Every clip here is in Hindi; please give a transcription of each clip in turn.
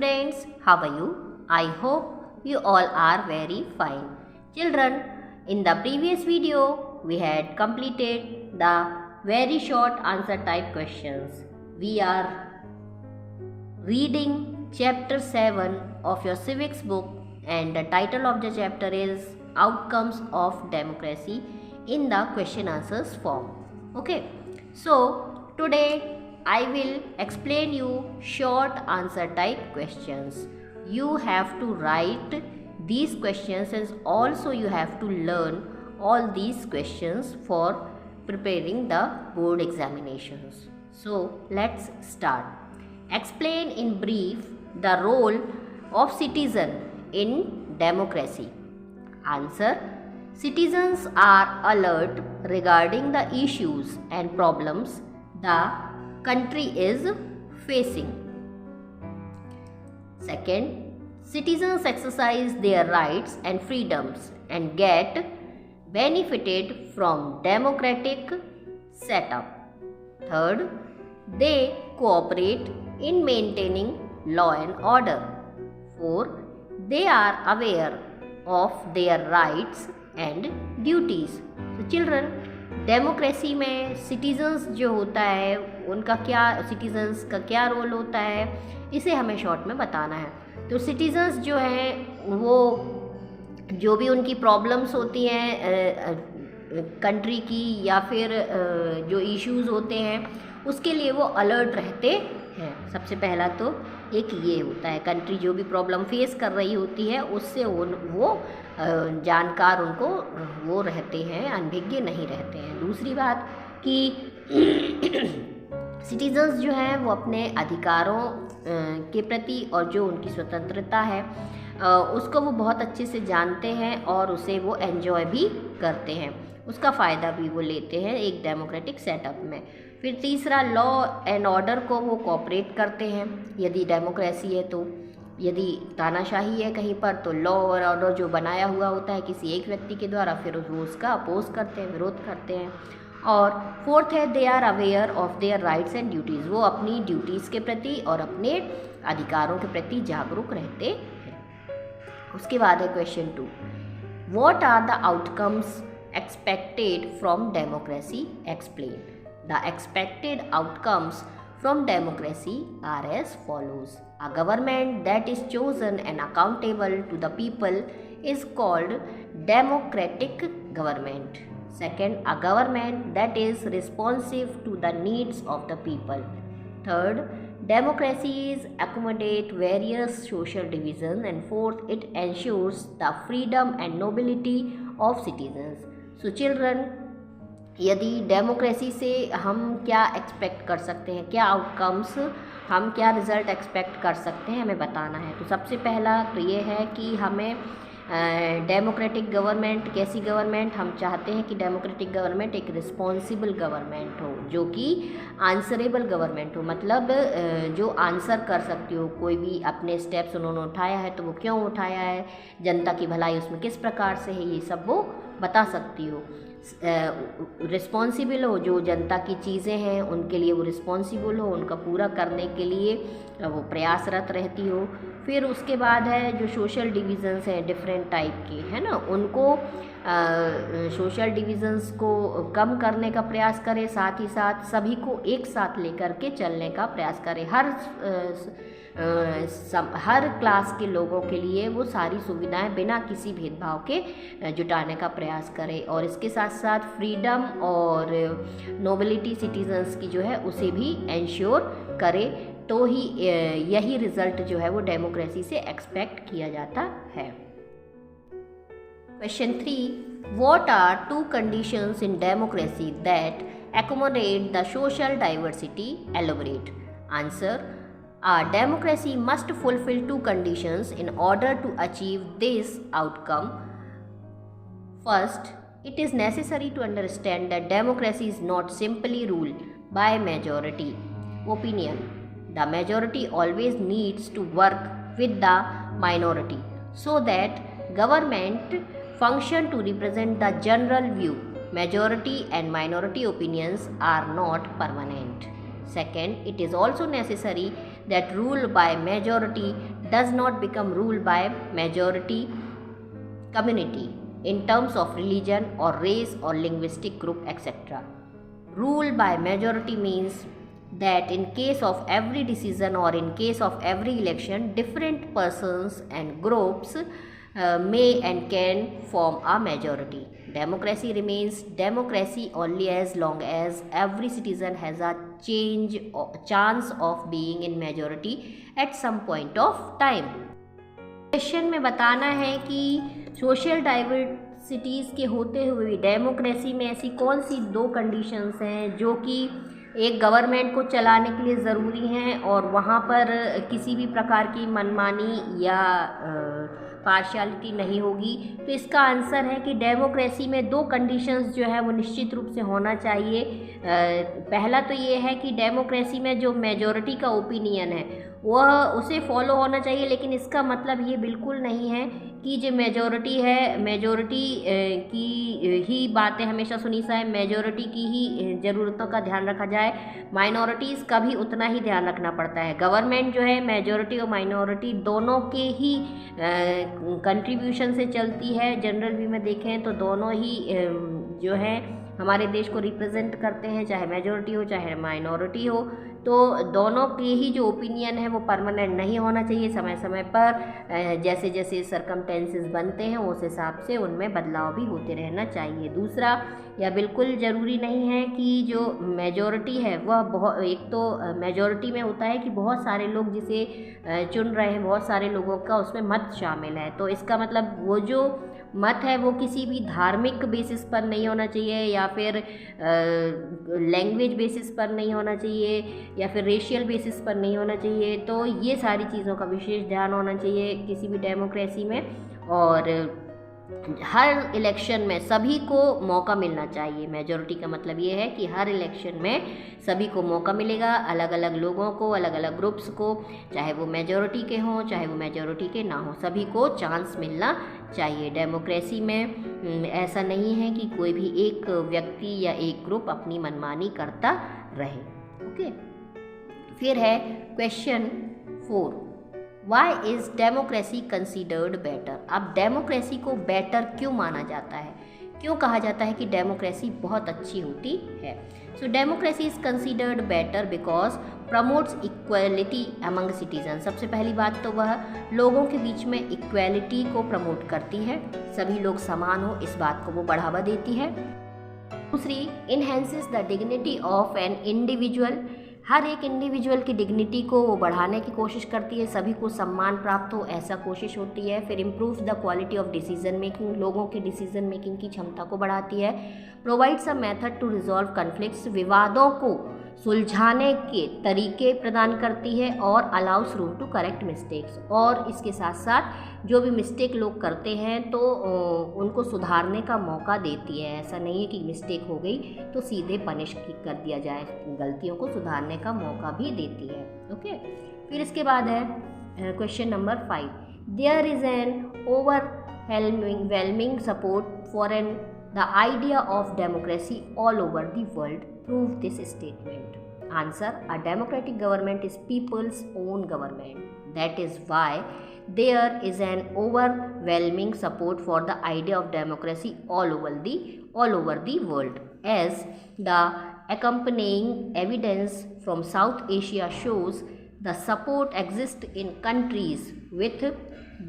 students, how are you? I hope you all are very fine. Children, in the previous video, we had completed the very short answer type questions. We are reading chapter 7 of your civics book, and the title of the chapter is Outcomes of Democracy in the question answers form. Okay, so today I will explain you short answer type questions. You have to write these questions and also you have to learn all these questions for preparing the board examinations. So let's start. Explain in brief the role of citizen in democracy. Answer: citizens are alert regarding the issues and problems the country is facing. Second, citizens exercise their rights and freedoms and get benefited from democratic setup. Third, they cooperate in maintaining law and order. Fourth, they are aware of their rights and duties. So children, democracy में सिटीजन्स जो होता है उनका क्या, सिटीजन्स का क्या रोल होता है, इसे हमें शॉर्ट में बताना है. तो सिटीजन्स जो हैं वो जो भी उनकी प्रॉब्लम्स होती हैं कंट्री की या फिर जो इश्यूज़ होते हैं उसके लिए वो अलर्ट रहते हैं. सबसे पहला तो एक ये होता है, कंट्री जो भी प्रॉब्लम फेस कर रही होती है उससे वो जानकार उनको वो रहते हैं, अनभिज्ञ नहीं रहते हैं. दूसरी बात कि सिटीजन्स जो हैं वो अपने अधिकारों के प्रति और जो उनकी स्वतंत्रता है उसको वो बहुत अच्छे से जानते हैं और उसे वो एंजॉय भी करते हैं, उसका फ़ायदा भी वो लेते हैं एक डेमोक्रेटिक सेटअप में. फिर तीसरा, लॉ एंड ऑर्डर को वो कोऑपरेट करते हैं. यदि डेमोक्रेसी है तो, यदि तानाशाही है कहीं पर तो लॉ और ऑर्डर जो बनाया हुआ होता है किसी एक व्यक्ति के द्वारा फिर वो उसका अपोज करते हैं, विरोध करते हैं. और फोर्थ है, they are aware of their rights and duties. वो अपनी ड्यूटीज़ के प्रति और अपने अधिकारों के प्रति जागरूक रहते हैं. उसके बाद है question 2. What are the outcomes expected from democracy? Explain. The expected outcomes from democracy are as follows. A government that is chosen and accountable to the people is called democratic government. Second, a government that is responsive to the needs of the people. Third, democracies accommodate various social divisions. And fourth, it ensures the freedom and nobility of citizens. So children, यदि डेमोक्रेसी से हम क्या एक्सपेक्ट कर सकते हैं, क्या आउटकम्स, हम क्या रिज़ल्ट एक्सपेक्ट कर सकते हैं, हमें बताना है. तो सबसे पहला तो ये है कि हमें डेमोक्रेटिक गवर्नमेंट, कैसी गवर्नमेंट हम चाहते हैं कि डेमोक्रेटिक गवर्नमेंट एक रिस्पॉन्सिबल गवर्नमेंट हो, जो कि आंसरेबल गवर्नमेंट हो. मतलब जो आंसर कर सकती हो, कोई भी अपने स्टेप्स उन्होंने उठाया है तो वो क्यों उठाया है, जनता की भलाई उसमें किस प्रकार से है, ये सब वो बता सकती हो. रिस्पॉन्सिबल हो, जो जनता की चीज़ें हैं उनके लिए वो रिस्पॉन्सिबल हो, उनका पूरा करने के लिए वो प्रयासरत रहती हो. फिर उसके बाद है जो सोशल डिविज़न्स हैं डिफरेंट टाइप के, है ना, उनको सोशल डिविज़न्स को कम करने का प्रयास करें, साथ ही साथ सभी को एक साथ लेकर के चलने का प्रयास करें. हर क्लास के लोगों के लिए वो सारी सुविधाएं बिना किसी भेदभाव के जुटाने का प्रयास करें. और इसके साथ साथ फ्रीडम और नोबिलिटी सिटीजन्स की जो है उसे भी इंश्योर करे, तो ही यही रिज़ल्ट जो है वो डेमोक्रेसी से एक्सपेक्ट किया जाता है. Question 3. What are 2 conditions in democracy that accommodate the social diversity? Elaborate. Answer: a democracy must fulfill 2 conditions in order to achieve this outcome. First, it is necessary to understand that democracy is not simply ruled by majority opinion. The majority always needs to work with the minority so that government function to represent the general view. Majority and minority opinions are not permanent. Second, it is also necessary that rule by majority does not become ruled by majority community in terms of religion or race or linguistic group, etc. Rule by majority means that in case of every decision or in case of every election, different persons and groups may and can form a majority. Democracy remains democracy only as long as every citizen has a chance of being in majority at some point of time. Question में बताना है कि सोशल डाइवर्सिटीज़ के होते हुए भी डेमोक्रेसी में ऐसी कौन सी दो कंडीशंस हैं जो कि एक गवर्नमेंट को चलाने के लिए ज़रूरी हैं और वहाँ पर किसी भी प्रकार की मनमानी या पार्शियलिटी नहीं होगी। तो इसका आंसर है कि डेमोक्रेसी में दो कंडीशंस जो है वो निश्चित रूप से होना चाहिए। पहला तो ये है कि डेमोक्रेसी में जो मेजॉरिटी का ओपिनियन है वह उसे फॉलो होना चाहिए, लेकिन इसका मतलब ये बिल्कुल नहीं है कि जो मेजॉरिटी है मेजॉरिटी की ही बातें हमेशा सुनी जाए, मेजॉरिटी की ही ज़रूरतों का ध्यान रखा जाए। माइनॉरिटीज़ का भी उतना ही ध्यान रखना पड़ता है। गवर्नमेंट जो है मेजॉरिटी और माइनॉरिटी दोनों के ही कंट्रीब्यूशन से चलती है। जनरल व्यू में देखें तो दोनों ही जो है हमारे देश को रिप्रेजेंट करते हैं, चाहे मेजॉरिटी हो चाहे माइनॉरिटी हो। तो दोनों के ही जो ओपिनियन है वो परमानेंट नहीं होना चाहिए। समय समय पर जैसे जैसे सरकमटेंसेस बनते हैं उस हिसाब से उनमें बदलाव भी होते रहना चाहिए। दूसरा, यह बिल्कुल ज़रूरी नहीं है कि जो मेजॉरिटी है वह बहुत, एक तो मेजॉरिटी में होता है कि बहुत सारे लोग जिसे चुन रहे हैं, बहुत सारे लोगों का उसमें मत शामिल है। तो इसका मतलब वो जो मत है वो किसी भी धार्मिक बेसिस पर नहीं होना चाहिए या फिर लैंग्वेज बेसिस पर नहीं होना चाहिए या फिर रेशियल बेसिस पर नहीं होना चाहिए। तो ये सारी चीज़ों का विशेष ध्यान होना चाहिए किसी भी डेमोक्रेसी में। और हर इलेक्शन में सभी को मौका मिलना चाहिए। मेजॉरिटी का मतलब ये है कि हर इलेक्शन में सभी को मौका मिलेगा, अलग अलग लोगों को, अलग अलग ग्रुप्स को, चाहे वो मेजॉरिटी के हों चाहे वो मेजॉरिटी के ना हो, सभी को चांस मिलना चाहिए। डेमोक्रेसी में ऐसा नहीं है कि कोई भी एक व्यक्ति या एक ग्रुप अपनी मनमानी करता रहे। ओके, फिर है question 4, why is democracy considered better. अब डेमोक्रेसी को बेटर क्यों माना जाता है, क्यों कहा जाता है कि डेमोक्रेसी बहुत अच्छी होती है। So democracy is considered better because promotes equality among citizen. सबसे पहली बात तो वह लोगों के बीच में इक्वलिटी को प्रमोट करती है, सभी लोग समान हो इस बात को वो बढ़ावा देती है। दूसरी, enhances the dignity of an individual. हर एक इंडिविजुअल की डिग्निटी को वो बढ़ाने की कोशिश करती है, सभी को सम्मान प्राप्त हो ऐसा कोशिश होती है। फिर improve the quality of decision making, लोगों के डिसीजन मेकिंग की क्षमता को बढ़ाती है। Provides a method to resolve conflicts, विवादों को सुलझाने के तरीके प्रदान करती है। और allows room to correct mistakes, और इसके साथ साथ जो भी मिस्टेक लोग करते हैं तो उनको सुधारने का मौका देती है। ऐसा नहीं है कि मिस्टेक हो गई तो सीधे पनिश कर दिया जाए, गलतियों को सुधारने का मौका भी देती है। ओके, फिर इसके बाद है question number 5, there is an overwhelming support for an the idea of democracy all over the world, prove this statement. Answer, a democratic government is people's own government. That is why there is an overwhelming support for the idea of democracy all over the world. As the accompanying evidence from South Asia shows, the support exists in countries with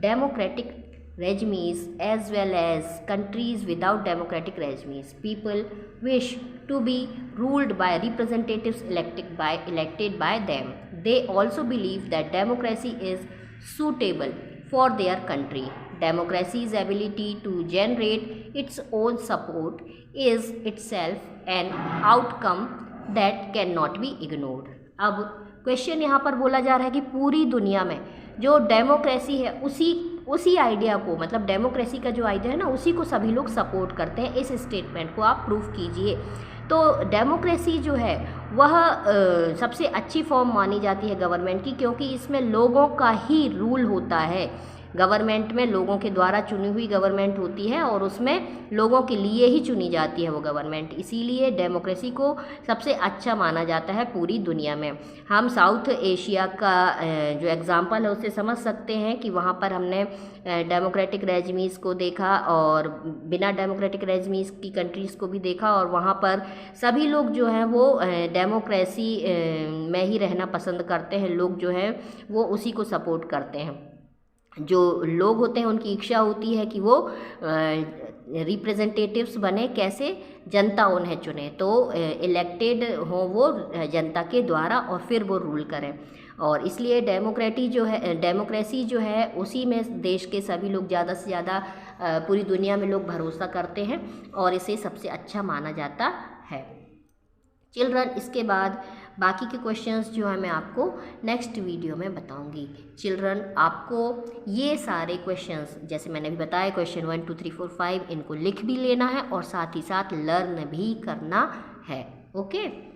democratic regimes as well as countries without democratic regimes. People wish to be ruled by representatives elected by them. They also believe that democracy is suitable for their country. Democracy's ability to generate its own support is itself an outcome that cannot be ignored. अब क्वेश्चन यहाँ पर बोला जा रहा है कि पूरी दुनिया में जो डेमोक्रेसी है उसी आइडिया को, मतलब डेमोक्रेसी का जो आइडिया है ना, उसी को सभी लोग सपोर्ट करते हैं। इस स्टेटमेंट को आप प्रूफ कीजिए। तो डेमोक्रेसी जो है वह सबसे अच्छी फॉर्म मानी जाती है गवर्नमेंट की, क्योंकि इसमें लोगों का ही रूल होता है। गवर्नमेंट में लोगों के द्वारा चुनी हुई गवर्नमेंट होती है और उसमें लोगों के लिए ही चुनी जाती है वो गवर्नमेंट, इसीलिए डेमोक्रेसी को सबसे अच्छा माना जाता है पूरी दुनिया में। हम साउथ एशिया का जो एग्ज़ाम्पल है उससे समझ सकते हैं कि वहाँ पर हमने डेमोक्रेटिक रेजिमीज़ को देखा और बिना डेमोक्रेटिक रेजिमीज़ की कंट्रीज़ को भी देखा, और वहाँ पर सभी लोग जो हैं वो डेमोक्रेसी में ही रहना पसंद करते हैं। लोग जो हैं वो उसी को सपोर्ट करते हैं। जो लोग होते हैं उनकी इच्छा होती है कि वो रिप्रेजेंटेटिव्स बने, कैसे, जनता उन्हें चुने, तो इलेक्टेड हो वो जनता के द्वारा और फिर वो रूल करें। और इसलिए डेमोक्रेसी जो है उसी में देश के सभी लोग ज़्यादा से ज़्यादा पूरी दुनिया में लोग भरोसा करते हैं और इसे सबसे अच्छा माना जाता है। चिल्ड्रन, इसके बाद बाकी के क्वेश्चंस जो है मैं आपको नेक्स्ट वीडियो में बताऊंगी। चिल्ड्रन, आपको ये सारे क्वेश्चंस जैसे मैंने भी बताया, क्वेश्चन 1 2 3 4 5 इनको लिख भी लेना है और साथ ही साथ लर्न भी करना है। ओके।